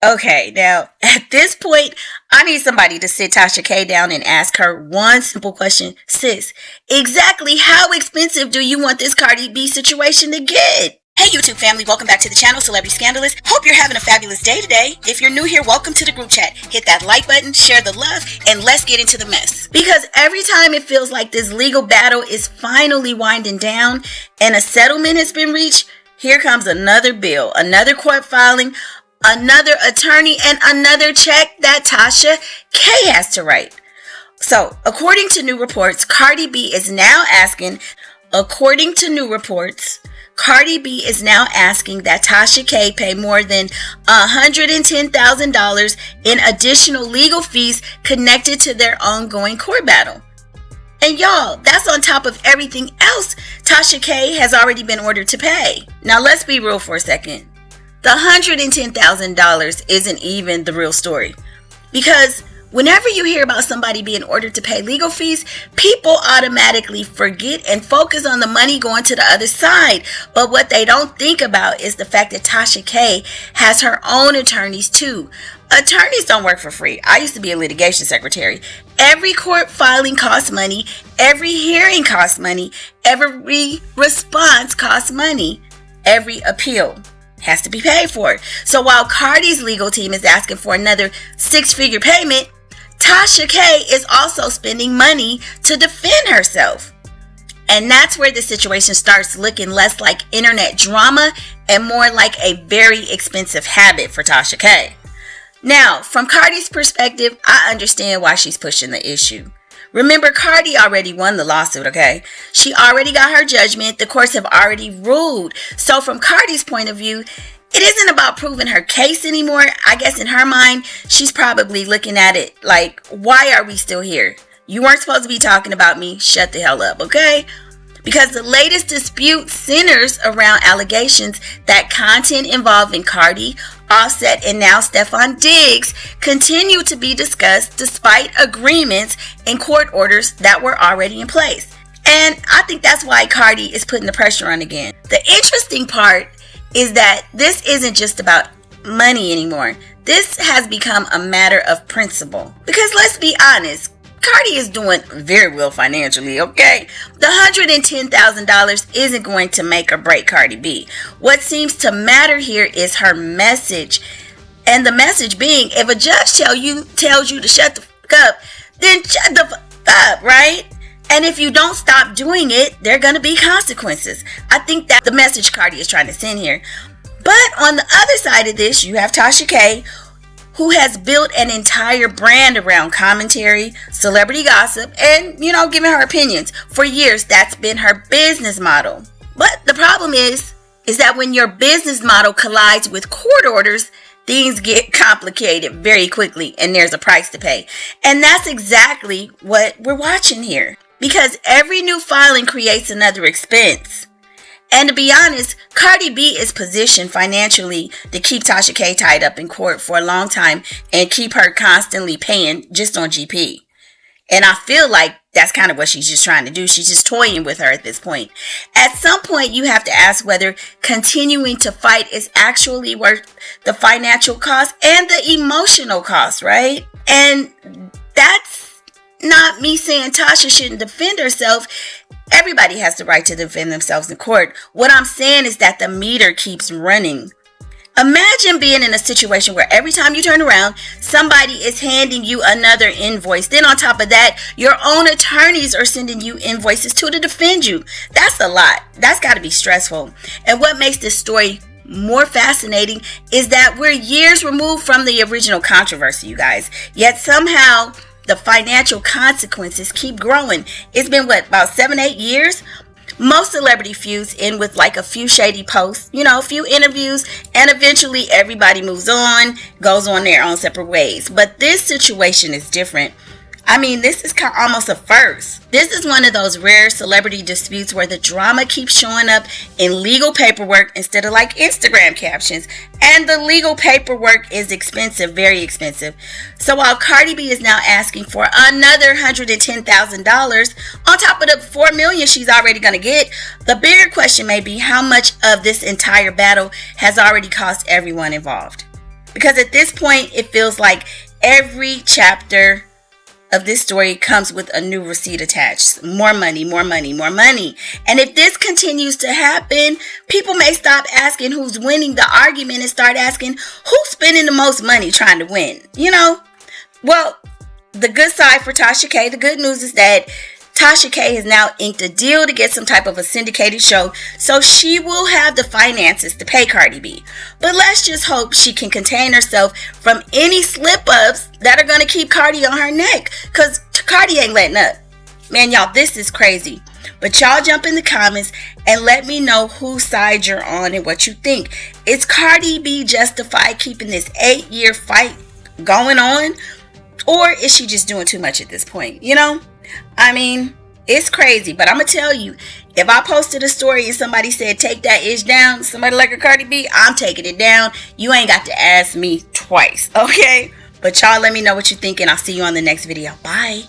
Okay, now at this point, I need somebody to sit Tasha K down and ask her one simple question. Sis, exactly how expensive do you want this Cardi B situation to get? Hey YouTube family, welcome back to the channel, Celebrity Scandalous. Hope you're having a fabulous day today. If you're new here, welcome to the group chat. Hit that like button, share the love, and let's get into the mess. Because every time it feels like this legal battle is finally winding down and a settlement has been reached, here comes another bill, another court filing, another attorney, and another check that Tasha K has to write. So, according to new reports, Cardi B is now asking that Tasha K pay more than $110,000 in additional legal fees connected to their ongoing court battle. And y'all, that's on top of everything else Tasha K has already been ordered to pay. Now, let's be real for a second. The $110,000 isn't even the real story. Because whenever you hear about somebody being ordered to pay legal fees, people automatically forget and focus on the money going to the other side. But what they don't think about is the fact that Tasha K has her own attorneys too. Attorneys don't work for free. I used to be a litigation secretary. Every court filing costs money. Every hearing costs money. Every response costs money. Every appeal has to be paid for. So while Cardi's legal team is asking for another six-figure payment, Tasha K is also spending money to defend herself. And that's where the situation starts looking less like internet drama and more like a very expensive habit for Tasha K. Now, from Cardi's perspective, I understand why she's pushing the issue. Remember, Cardi already won the lawsuit, okay? She already got her judgment. The courts have already ruled. So from Cardi's point of view, it isn't about proving her case anymore. I guess in her mind, she's probably looking at it like, why are we still here? You weren't supposed to be talking about me. Shut the hell up, okay? Because the latest dispute centers around allegations that content involving Cardi, Offset, and now Stefon Diggs continue to be discussed despite agreements and court orders that were already in place. And I think that's why Cardi is putting the pressure on again. The interesting part is that this isn't just about money anymore. This has become a matter of principle. Because let's be honest, Cardi is doing very well financially, okay? The $110,000 isn't going to make or break Cardi B. What seems to matter here is her message. And the message being, if a judge tells you to shut the fuck up, then shut the fuck up, right? And if you don't stop doing it, there are going to be consequences. I think that's the message Cardi is trying to send here. But on the other side of this, you have Tasha K, who has built an entire brand around commentary, celebrity gossip, and, giving her opinions. For years, that's been her business model. But the problem is that when your business model collides with court orders, things get complicated very quickly, and there's a price to pay. And that's exactly what we're watching here. Because every new filing creates another expense. And to be honest, Cardi B is positioned financially to keep Tasha K tied up in court for a long time and keep her constantly paying just on GP. And I feel like that's kind of what she's just trying to do. She's just toying with her at this point. At some point, you have to ask whether continuing to fight is actually worth the financial cost and the emotional cost, right? And that's not me saying Tasha shouldn't defend herself. Everybody has the right to defend themselves in court. What I'm saying is that the meter keeps running. Imagine being in a situation where every time you turn around, somebody is handing you another invoice. Then on top of that, your own attorneys are sending you invoices too to defend you. That's a lot. That's got to be stressful. And what makes this story more fascinating is that we're years removed from the original controversy, you guys. Yet somehow the financial consequences keep growing. It's been about 7-8 years? Most celebrity feuds end with like a few shady posts, a few interviews, and eventually everybody moves on, goes on their own separate ways. But this situation is different. I mean, this is almost a first. This is one of those rare celebrity disputes where the drama keeps showing up in legal paperwork instead of like Instagram captions. And the legal paperwork is expensive, very expensive. So while Cardi B is now asking for another $110,000 on top of the $4 million she's already going to get, the bigger question may be how much of this entire battle has already cost everyone involved. Because at this point, it feels like every chapter of this story comes with a new receipt attached. More money, more money, more money. And if this continues to happen, people may stop asking who's winning the argument and start asking who's spending the most money trying to win. You know? Well, the good side for Tasha K, the good news is that Tasha K has now inked a deal to get some type of a syndicated show, so she will have the finances to pay Cardi B. But let's just hope she can contain herself from any slip-ups that are going to keep Cardi on her neck, because Cardi ain't letting up. Man, y'all, this is crazy. But y'all jump in the comments and let me know whose side you're on and what you think. Is Cardi B justified keeping this 8-year fight going on? Or is she just doing too much at this point? You know? I mean, it's crazy, but I'm going to tell you, if I posted a story and somebody said, take that ish down, somebody like a Cardi B, I'm taking it down. You ain't got to ask me twice, okay? But y'all let me know what you think, and I'll see you on the next video. Bye.